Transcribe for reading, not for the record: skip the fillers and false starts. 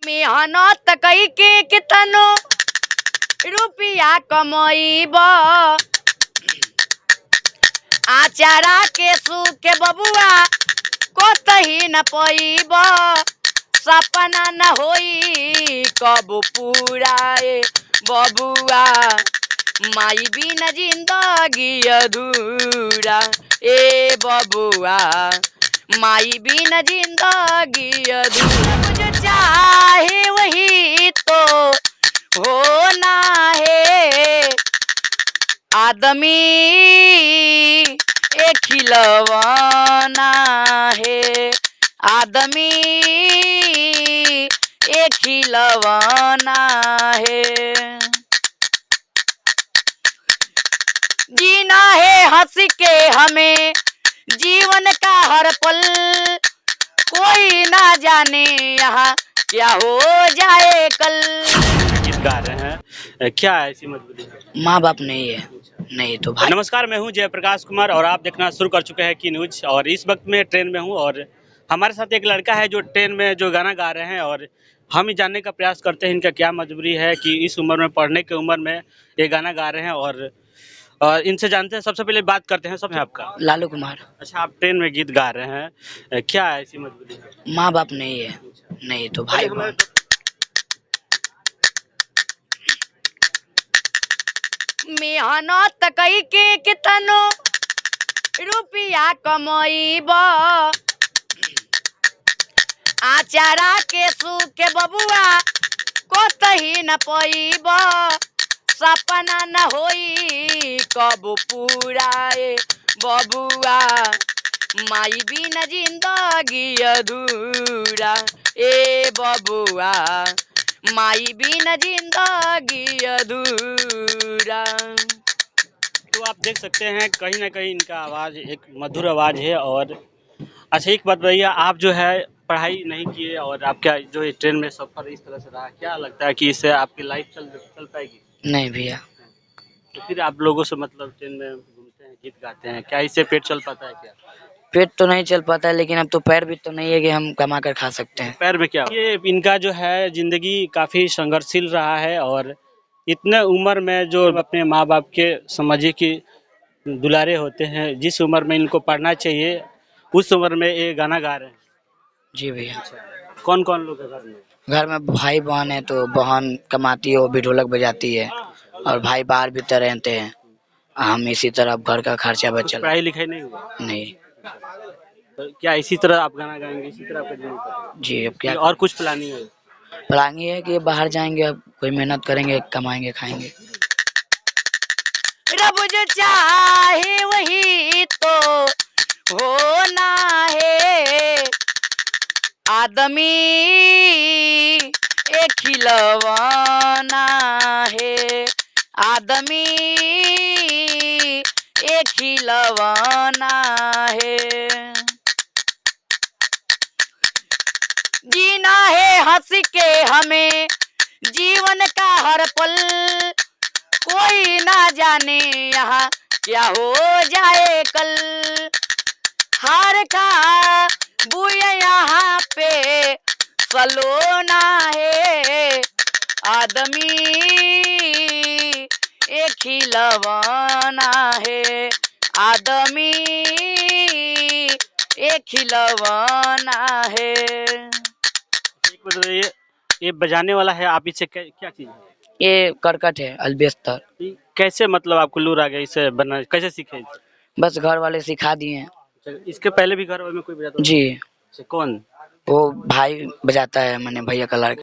मेहनत कई के कितनो रुपया कमईब आचारा के सुख बबुआ कतही न पईब सपना न होई कब पूरा बबुआ माई बिना जिंदगी अधूरा ए बबुआ माई बिना जिंदगी अधूरा मुझे चाहे वही तो होना है आदमी एक खिलौना है आदमी एक खिलौना है जीना है हंस के हमें जीवन का हर पल कोई ना जाने यहाँ क्या हो जाए कल। गीत गा रहे हैं, क्या ऐसी मजबूरी है? माँ बाप नहीं है, नहीं तो भाई। नमस्कार, मैं हूं जयप्रकाश कुमार और आप देखना शुरू कर चुके हैं की न्यूज। और इस वक्त मैं ट्रेन में हूं और हमारे साथ एक लड़का है जो ट्रेन में जो गाना गा रहे हैं और हम ही जानने का प्रयास करते हैं इनका क्या मजबूरी है कि इस उम्र में, पढ़ने की उम्र में ये गाना गा रहे हैं। और इनसे जानते हैं। सबसे पहले बात करते हैं, सबसे आपका लालू कुमार। अच्छा, आप ट्रेन में गीत गा रहे हैं, क्या ऐसी मजबूरी है? माँ बाप नहीं है, नहीं तो भाई बहन। मेहनत कई के कितनो रुपया कमईब आचारा के सुख बबुआ कतही न पईब सपना न होई कब पूरा बबुआ माई बिना जिंदगी अधूरा ए बबुआ माई बिना जिंदगी अधूरा। तो आप देख सकते हैं कहीं ना कहीं इनका आवाज़ एक मधुर आवाज़ है। और अच्छा, एक बात भैया, आप जो है पढ़ाई नहीं किए और आपका जो ये ट्रेन में सफ़र इस तरह से रहा, क्या लगता है कि इससे आपकी लाइफ चल पाएगी? नहीं भैया। तो फिर आप लोगों से मतलब ट्रेन में घूमते हैं, गीत गाते हैं, क्या इससे पेट चल पाता है क्या? पेट तो नहीं चल पाता है, लेकिन अब तो पैर भी तो नहीं है कि हम कमा कर खा सकते हैं। पैर में क्या, ये इनका जो है ज़िंदगी काफ़ी संघर्षशील रहा है। और इतने उम्र में जो अपने माँ बाप के समझिए कि दुलारे होते हैं, जिस उम्र में इनको पढ़ना चाहिए उस उम्र में ये गाना गा रहे हैं। जी भैया। कौन कौन लोग है घर में? घर में भाई बहन है, तो बहन कमाती है, वो भी ढोलक बजाती है और भाई बाहर भीतर रहते हैं। हम इसी तरह घर का खर्चा बचल। पढ़ाई लिखाई नहीं हुआ? नहीं। तो क्या इसी तरह आप गाना गाएंगे, इसी तरह आपका जीवन कटेगा? जी। अब क्या और कुछ प्लानिंग है? प्लानिंग है कि बाहर जाएंगे, अब कोई मेहनत करेंगे, कमाएंगे, खाएंगे। रब जो चाहे वही तो होना है आदमी एक खिलौना है आदमी एक खिलौना है जीना है हंस के हमें जीवन का हर पल कोई ना जाने यहाँ क्या हो जाए कल। हार का बुया यहाँ पे सलोना है आदमी एक खिलौना है आदमी एक खिलौना है। एक मिनट, ये बजाने वाला है, आप इससे क्या चीज़ है? ये करकट है, अल्बेस्टर। कैसे मतलब आपको लूर आ गया इसे बनना, कैसे सीखे इसे? बस घर वाले सिखा दिए हैं। इसके पहले भी घर में कोई बजाता था? जी। कौन? वो भाई बजाता है, मैंने भैया का लड़का।